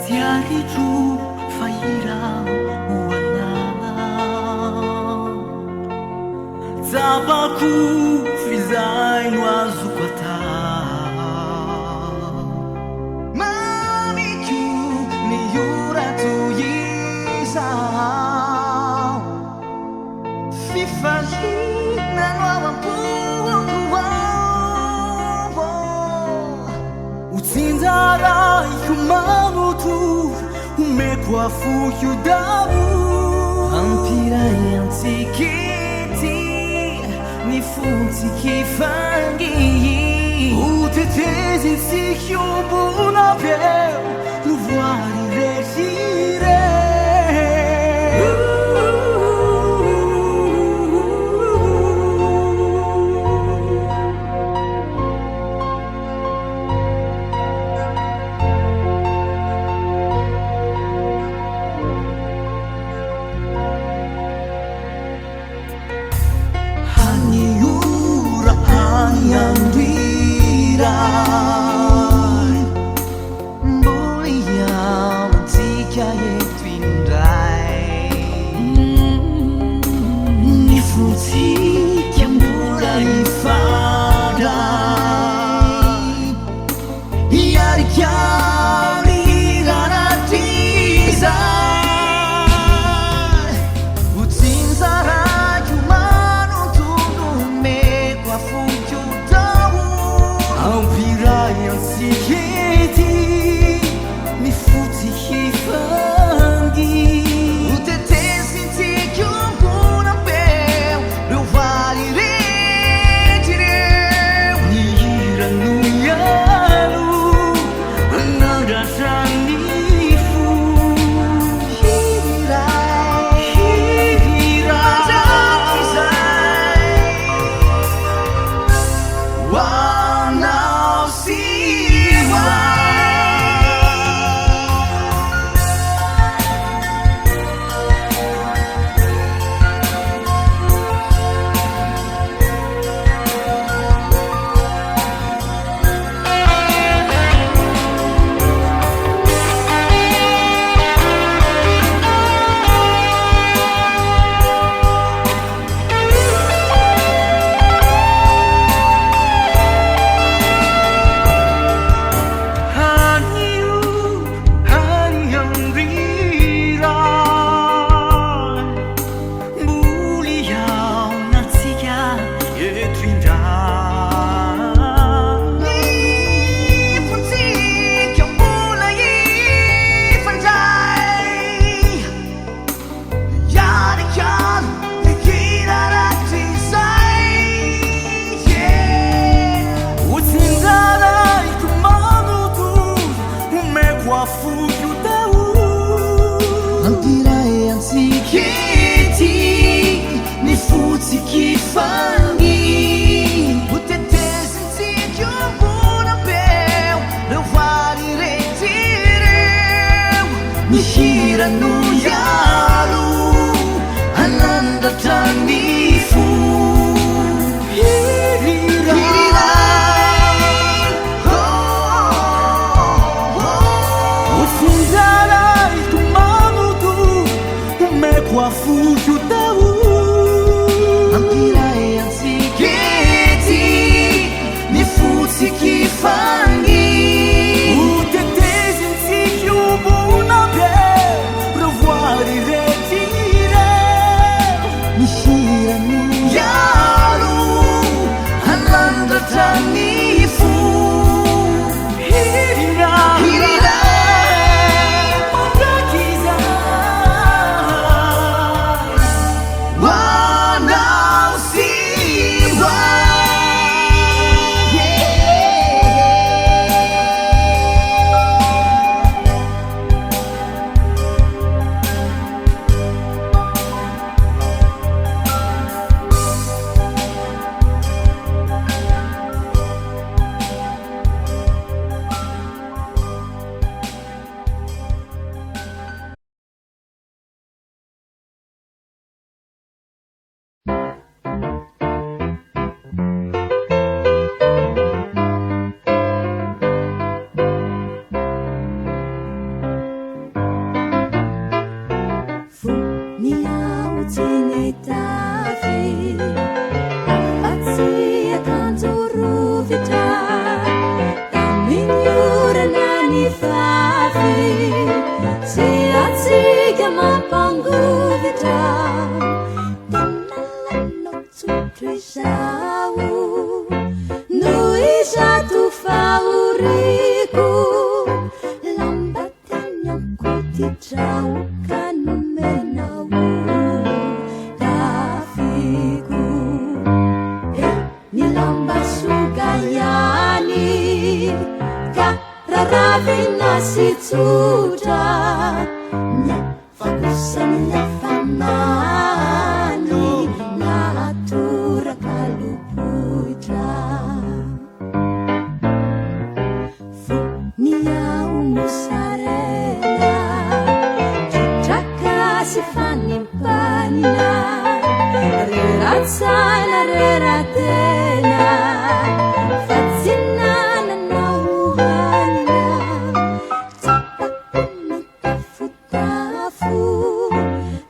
Tiaritu faira wana Tabaku fizai wazukwata Mamiku ni yuratu yisa Fifaji na wampuwa Utsinzara ikumamutu umekwa fuyudabu Ampira yantikiti nifunti kifangi Utetezi sikyubu na peo Luvuari retire Mihira no yalo Ananda tanifu Usinzara itumamutu umekwa fujudau Ampira yansiketi nifuti kifangi Tanifu Hirira Marakiza Karavina si tsutra Fakusang nafamani Natura kaluputra Funia umusarela Jutraka si fanimpanina Reratsana reratena Fatsinana nauhana Tapakuni tafu-tafu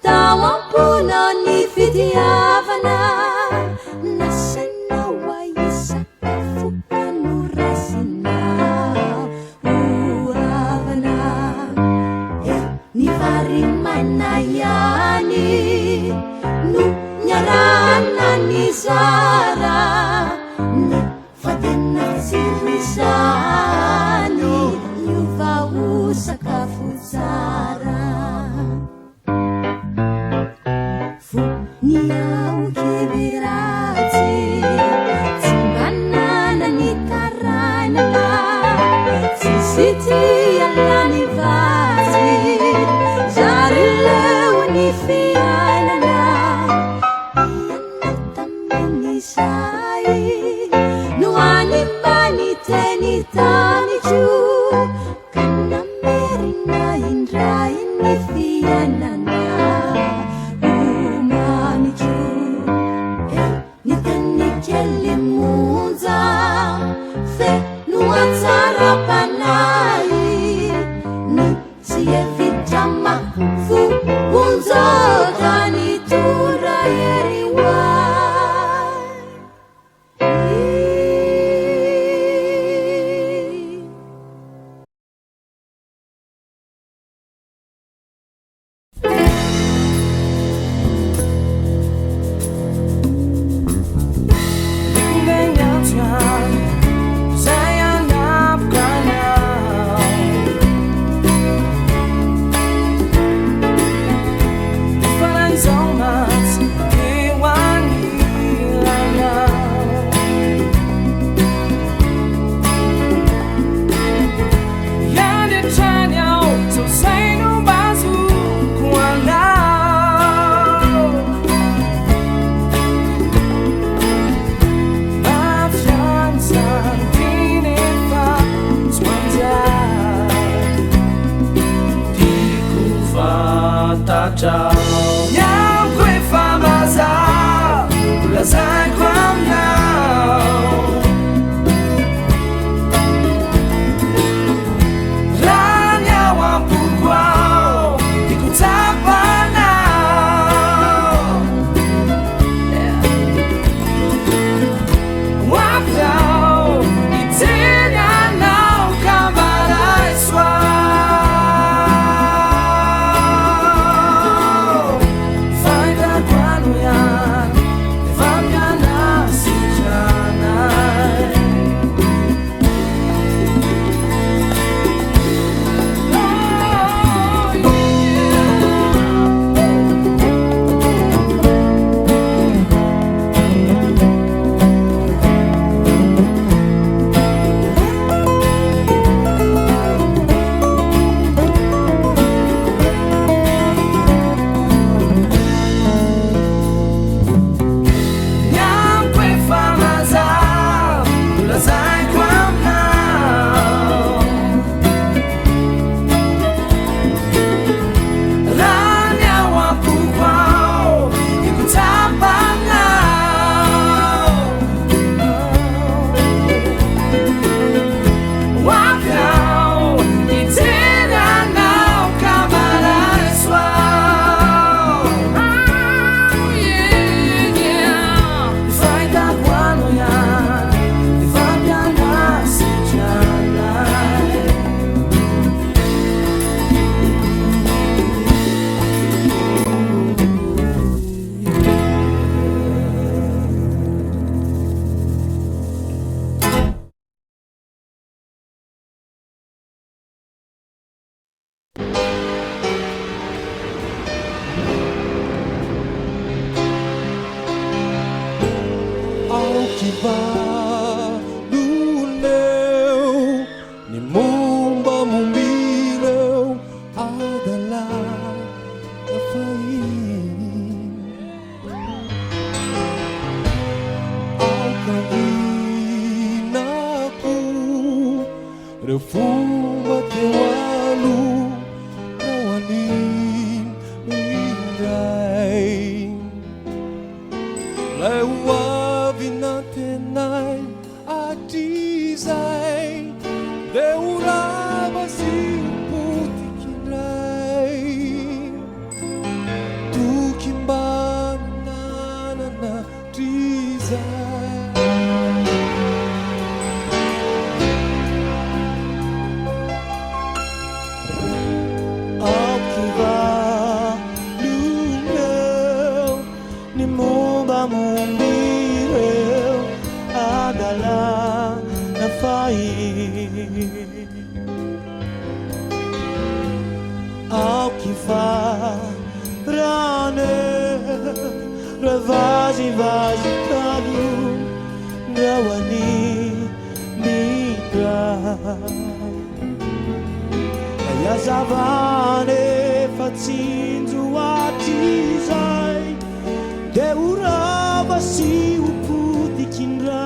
Tawampuno ni fitiavana Nasanawa isakafu kanuresina Uavana Ni varimanayani Nu nyarana ni Zara Ni fadena sirisani Yuvau sakafu Zara Funia ukibirati Timbanana ni taranana Sisiti alani vati Jarileu ni fianana Sai nuani mani teni tani chu kana merina indra ini fianana umani chu ni teni keli munza fe nuatsara panai ni siye vitama fu unzo tani tura yeriwa Nhau quê pha mà ra là dài quãng nào là nhau hoàng buồn quao thì cũng ta ba nào Wap nào đi thế nào cả ba lại xoa Kiba luleu ni mu refuma teu alu awanin mirai lewa vinatenai atizai deuraba si putikirai tu kimbana na tizai ao que farane ravazi vazi kalu gawani mitra ayazavane fatsinzu atizai deurava si uputikinra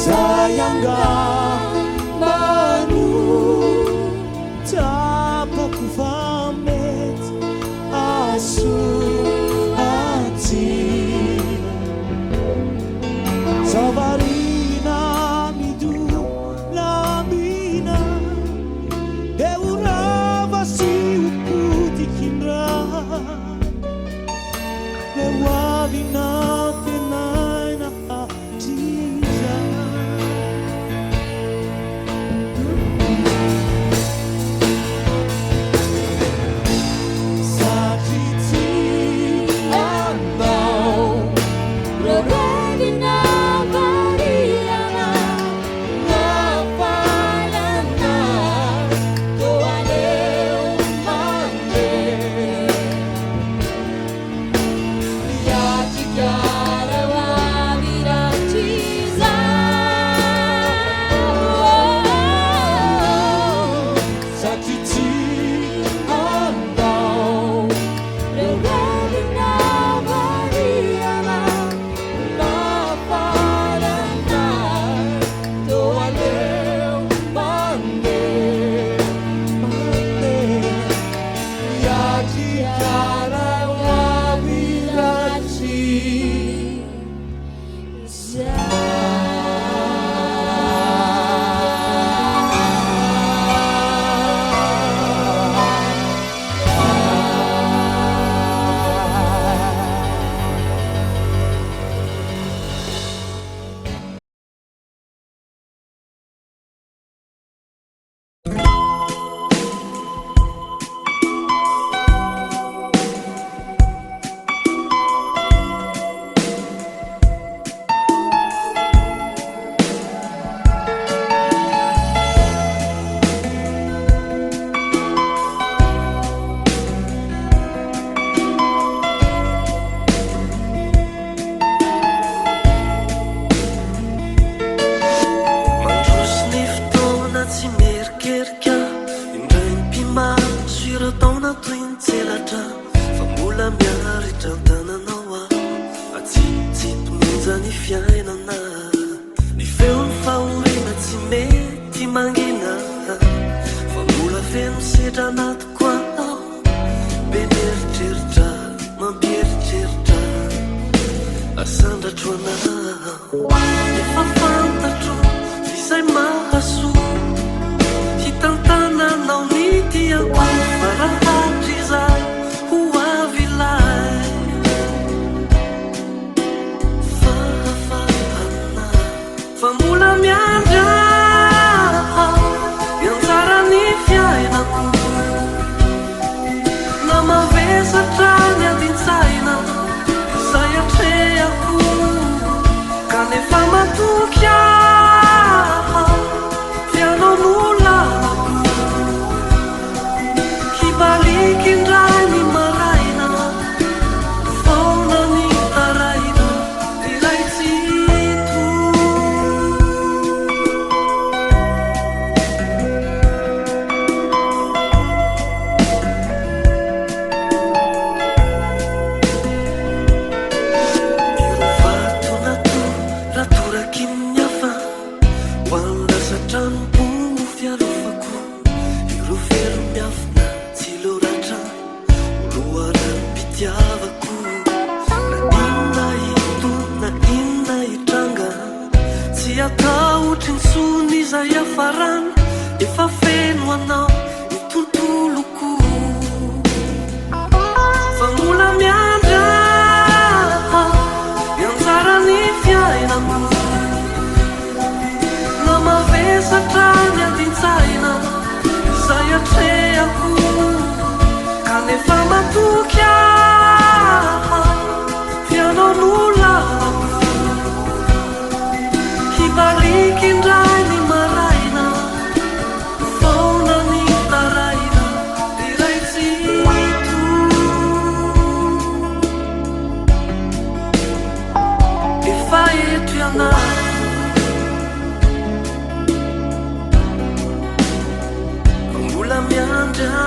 sayangga manu tapakufamet asu ati savarina midu lamina deurava si uputikinra lewavina tenaina atiza Yeah. fiainana ny feony fahorina tsy mety mangina fa mbola feno sedra anatiko ao be mieritreritra mampieritreritra asandratro anao efa fantatro izay mahasoa hitantananao ny tiako farahatry izay ho avilay fahafahana fa mbola miandra mianjara ny fiainako na mavesatra ny adintsaina izay atrehako kanefa matoky aho fianao no lalako hibaliky indray ny maraina faona ny araina iray tsito farana efa feno anao ny tontoloko fa mbola miandra mianjara ny fiainako na mavesatra ny adintsaina izay atrehako kanefa matoky aho fianao no lalako hibaliky indray ny maraina faona ny araina iray tsito efa eto ianao mbola miandra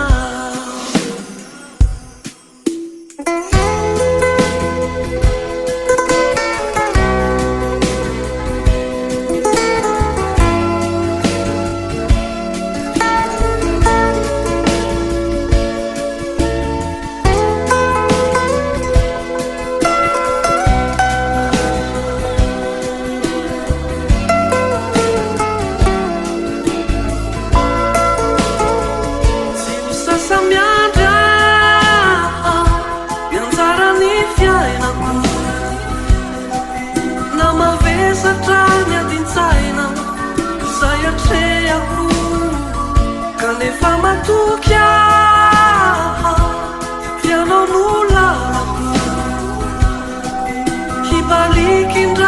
kanefa matoky aho fianao no lalako hibaliky indray